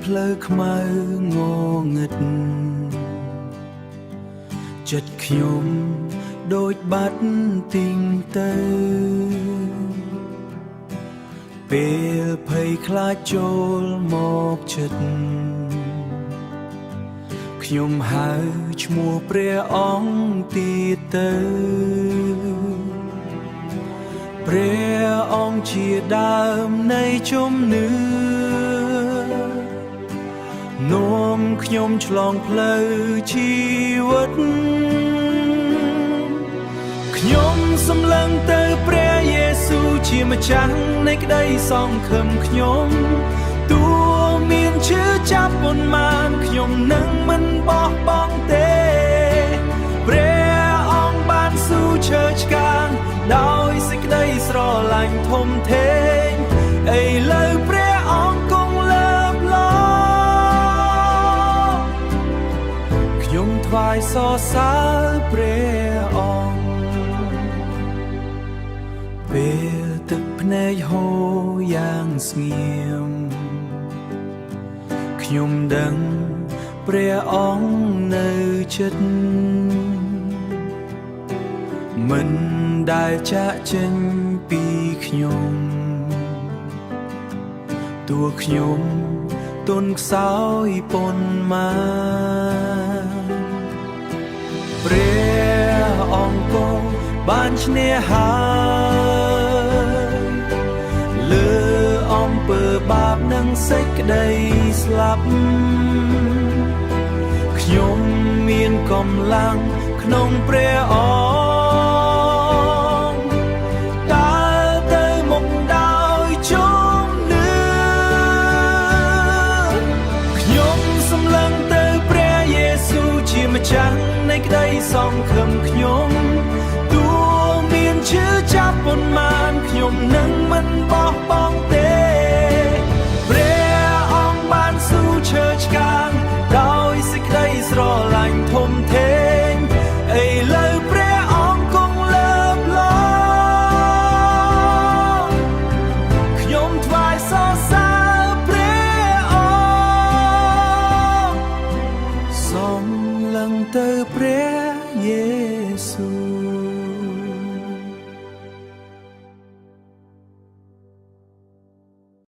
ភ្លើខ្មៅងងឹតចិត្តខ្ញុំដូចបាត់ទីងទៅពេលភ័យខ្លាចចូលមកចិត្តខ្ញុំហៅឈ្មោះព្រះអង្គទៀតទៅព្រះអង្គជាដើមនៃជំនឿនាំខ្ញុំឆ្លងផ្លូវជីវិតខ្ញុំសម្លឹងទៅព្រះយេស៊ូវជាម្ចាស់នៃក្តីសង្ឃឹមខ្ញុំទោះមានឈឺចាប់ប៉ុន្មានខ្ញុំនឹងមិនបោះបង់ទេព្រះអង្គបានស៊ូឈើឆ្កាងដោយសេចក្តីស្រឡាញ់ធំធេងឥឡូវព្រះអង្គគង់លើបឡខ្ញុំថ្វាយសរសើរព្រះអង្គពេលទឹកភ្នែកហូរយ៉ាងស្ងៀមខ្ញុំដឹងព្រះអង្គនៅចិត្តមិនដែលចាកចេញពីខ្ញុំតួខ្ញុំទន់ខ្សោយប៉ុន្មានព្រះអង្គក៏បានឈ្នះហើយលើអំពើបាបនិងសេចក្តីស្លាប់ខ្ញុំមានកម្លាំងក្នុងព្រះអង្គដើរទៅមុខដោយជំនឿខ្ញុំសម្លឹងទៅព្រះយេស៊ូវជាម្ចាស់នៃក្តីសង្ឃឹមខ្ញុំទោះមានឈឺចាប់ប៉ុន្មានខ្ញុំនឹងមិនបោះបង់